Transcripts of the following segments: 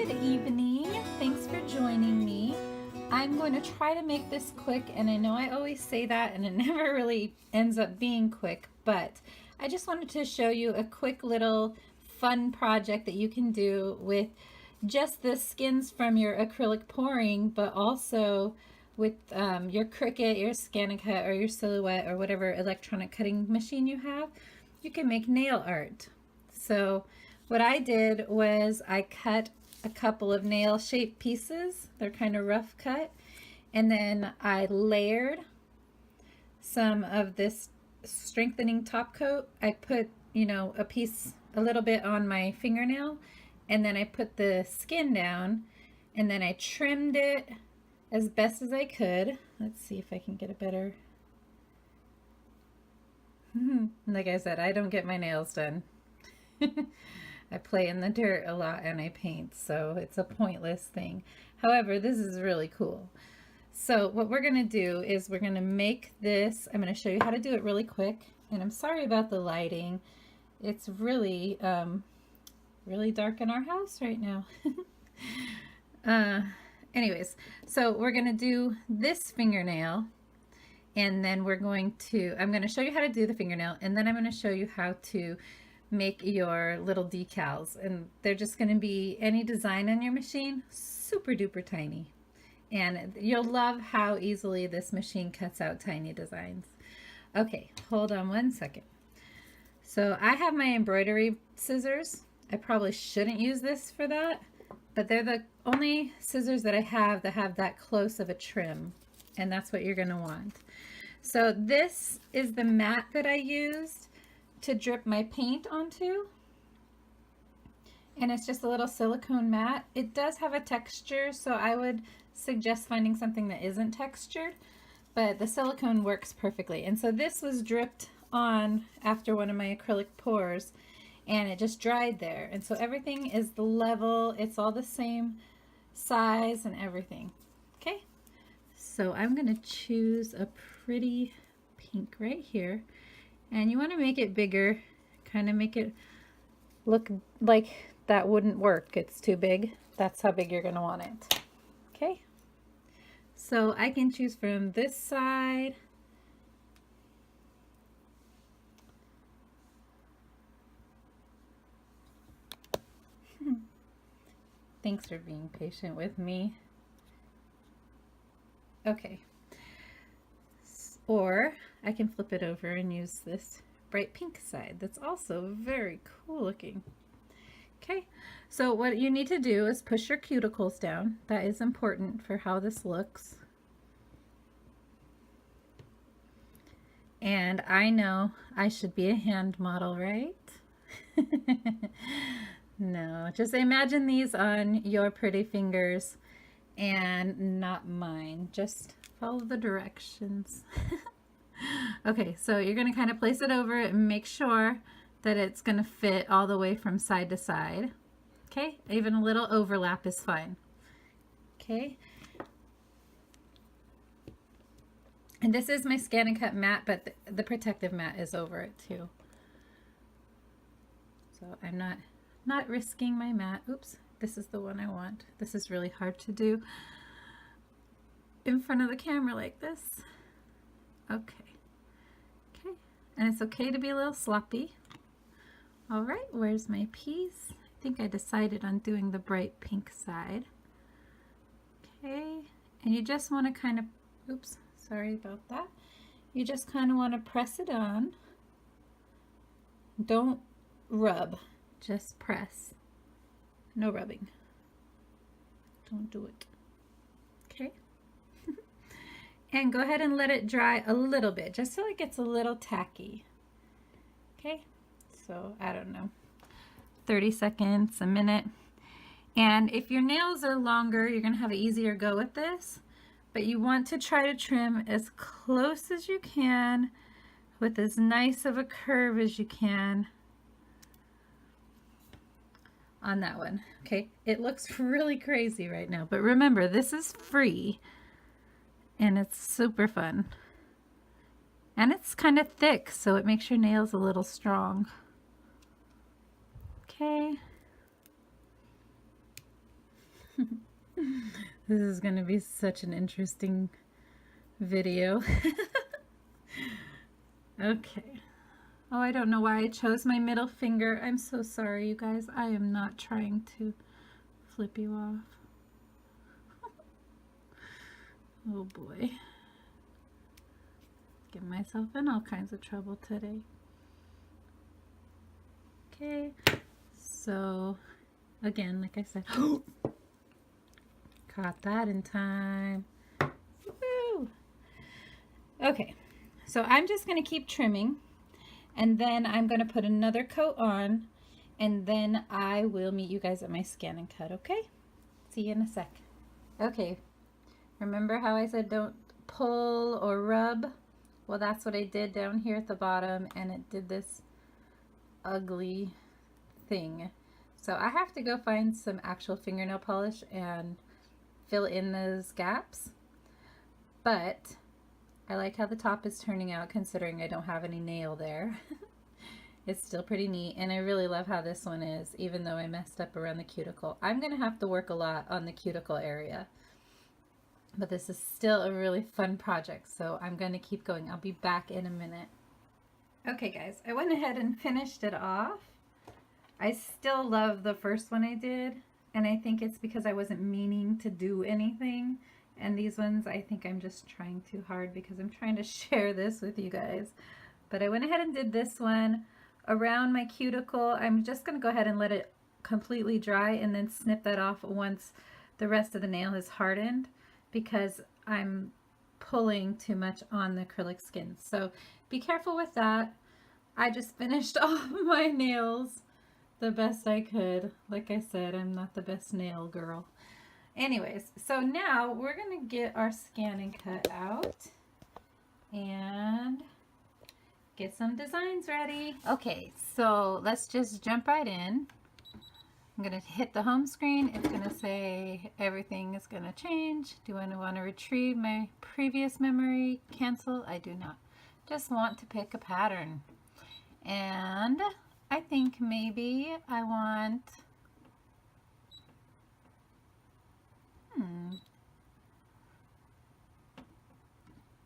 Good evening. Thanks for joining me. I'm going to try to make this quick, and I know I always say that and it never really ends up being quick, but I just wanted to show you a quick little fun project that you can do with just the skins from your acrylic pouring, but also with your Cricut, your ScanNCut, or your Silhouette, or whatever electronic cutting machine you have. You can make nail art. So what I did was I cut a couple of nail shaped pieces. They're kind of rough cut. And then I layered some of this strengthening top coat. I put, a little bit on my fingernail, and then I put the skin down, and then I trimmed it as best as I could. Let's see if I can get a better. Like I said, I don't get my nails done. I play in the dirt a lot and I paint, so it's a pointless thing. However, this is really cool. So what we're going to do is we're going to make this. I'm going to show you how to do it really quick, and I'm sorry about the lighting. It's really really dark in our house right now. Anyways, so we're going to do this fingernail, and then I'm going to show you how to do the fingernail, and then I'm going to show you how to make your little decals, and they're just going to be any design on your machine, super duper tiny, and you'll love how easily this machine cuts out tiny designs. Okay, hold on one second. So I have my embroidery scissors. I probably shouldn't use this for that, but they're the only scissors that I have that have that close of a trim, and that's what you're going to want. So this is the mat that I used to drip my paint onto, and it's just a little silicone mat. It does have a texture, so I would suggest finding something that isn't textured, but the silicone works perfectly. And so this was dripped on after one of my acrylic pours, and it just dried there, and so everything is the level, it's all the same size and everything. Okay, so I'm going to choose a pretty pink right here. And you want to make it bigger, kind of make it look like that wouldn't work. It's too big. That's how big you're going to want it. Okay. So I can choose from this side. Thanks for being patient with me. Okay. Or I can flip it over and use this bright pink side that's also very cool looking. Okay, so what you need to do is push your cuticles down. That is important for how this looks. And I know I should be a hand model, right? No, just imagine these on your pretty fingers and not mine. Just follow the directions. Okay, so you're going to kind of place it over it and make sure that it's going to fit all the way from side to side. Okay, even a little overlap is fine. Okay, and this is my ScanNCut mat, but the protective mat is over it too. So I'm not risking my mat. Oops, this is the one I want. This is really hard to do in front of the camera like this. Okay. Okay, and it's okay to be a little sloppy. All right, where's my piece? I think I decided on doing the bright pink side. Okay, and you just want to kind of, oops, sorry about that. You just kind of want to press it on. Don't rub, just press. No rubbing. Don't do it. Okay. And go ahead and let it dry a little bit, just so it gets a little tacky. Okay, so I don't know, 30 seconds, a minute. And if your nails are longer, you're gonna have an easier go with this, but you want to try to trim as close as you can with as nice of a curve as you can on that one. Okay, it looks really crazy right now, but remember, this is free. And it's super fun. And it's kind of thick, so it makes your nails a little strong. Okay. This is going to be such an interesting video. Okay. Oh, I don't know why I chose my middle finger. I'm so sorry, you guys. I am not trying to flip you off. Oh boy. Get myself in all kinds of trouble today. Okay. So, again, like I said, caught that in time. Woo! Okay. So I'm just going to keep trimming, and then I'm going to put another coat on, and then I will meet you guys at my ScanNCut, okay? See you in a sec. Okay, remember how I said don't pull or rub? Well, that's what I did down here at the bottom, and it did this ugly thing. So I have to go find some actual fingernail polish and fill in those gaps, but I like how the top is turning out considering I don't have any nail there. It's still pretty neat, and I really love how this one is, even though I messed up around the cuticle. I'm going to have to work a lot on the cuticle area, but this is still a really fun project, so I'm going to keep going. I'll be back in a minute. Okay guys, I went ahead and finished it off. I still love the first one I did, and I think it's because I wasn't meaning to do anything. And these ones, I think I'm just trying too hard because I'm trying to share this with you guys. But I went ahead and did this one around my cuticle. I'm just going to go ahead and let it completely dry and then snip that off once the rest of the nail has hardened, because I'm pulling too much on the acrylic skin. So be careful with that. I just finished off my nails the best I could. Like I said, I'm not the best nail girl. Anyways, so now we're going to get our ScanNCut out and get some designs ready. Okay, so let's just jump right in. I'm going to hit the home screen. It's going to say everything is going to change. Do I want to retrieve my previous memory? Cancel? I do not. Just want to pick a pattern. And I think maybe I want...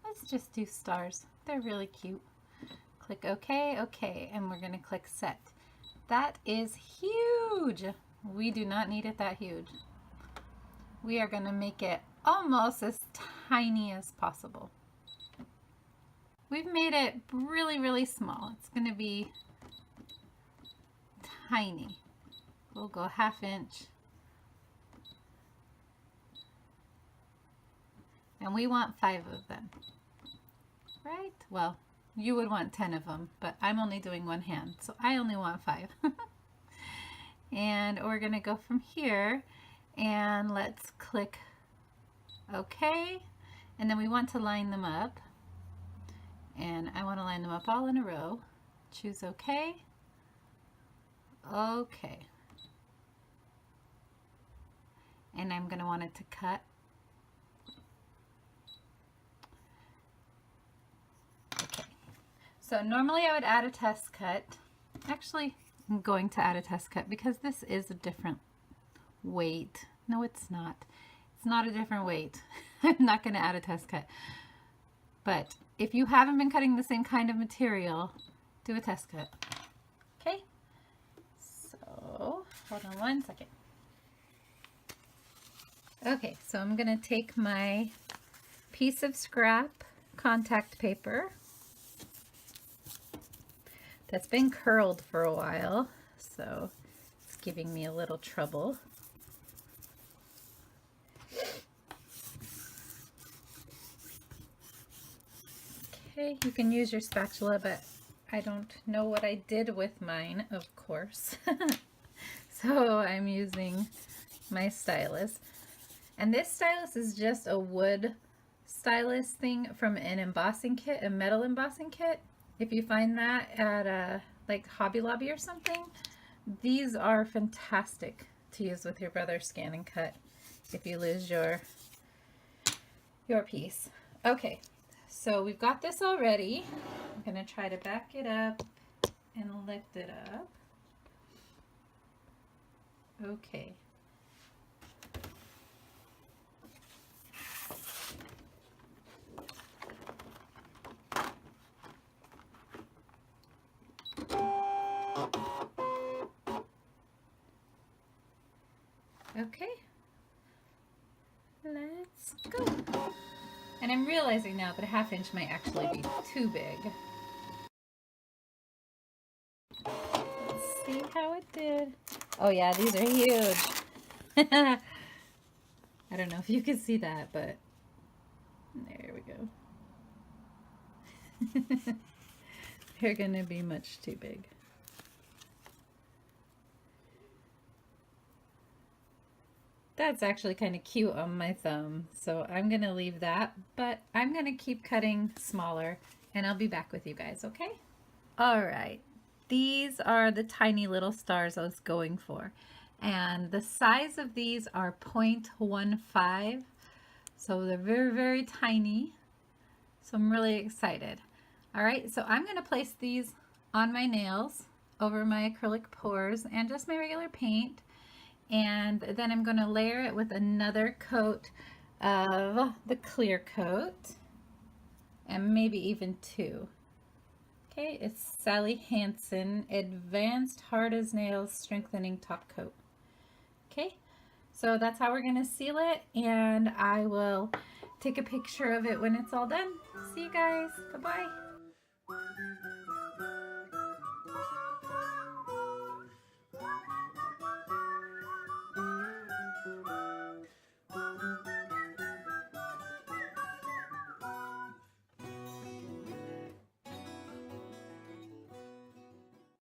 Let's just do stars. They're really cute. Click OK, OK, and we're going to click Set. That is huge. We do not need it that huge. We are going to make it almost as tiny as possible. We've made it really, really small. It's going to be tiny. We'll go 1/2 inch. And we want 5 of them, right? Well, you would want 10 of them, but I'm only doing one hand, so I only want 5. And we're gonna go from here, and let's click OK. And then we want to line them up. And I want to line them up all in a row. Choose OK. OK. And I'm gonna want it to cut. So normally I would add a test cut. Actually, I'm going to add a test cut because this is a different weight. No, it's not. It's not a different weight. I'm not going to add a test cut. But if you haven't been cutting the same kind of material, do a test cut. Okay? So, hold on one second. Okay, so I'm going to take my piece of scrap contact paper that's been curled for a while, so it's giving me a little trouble. Okay, you can use your spatula, but I don't know what I did with mine, of course. So I'm using my stylus. And this stylus is just a wood stylus thing from an embossing kit, a metal embossing kit. If you find that at a like Hobby Lobby or something, these are fantastic to use with your brother's ScanNCut if you lose your piece. Okay, so we've got this already. I'm going to try to back it up and lift it up. Okay. And I'm realizing now that a 1/2 inch might actually be too big. Let's see how it did. Oh yeah, these are huge. I don't know if you can see that, but there we go. They're gonna be much too big. That's actually kind of cute on my thumb, so I'm gonna leave that, but I'm gonna keep cutting smaller and I'll be back with you guys, okay? All right, these are the tiny little stars I was going for, and the size of these are 0.15, so they're very, very tiny, so I'm really excited. All right, so I'm gonna place these on my nails over my acrylic pours and just my regular paint. And then I'm going to layer it with another coat of the clear coat, and maybe even 2. Okay, it's Sally Hansen Advanced Hard as Nails Strengthening Top Coat. Okay, so that's how we're going to seal it, and I will take a picture of it when it's all done. See you guys. Bye-bye.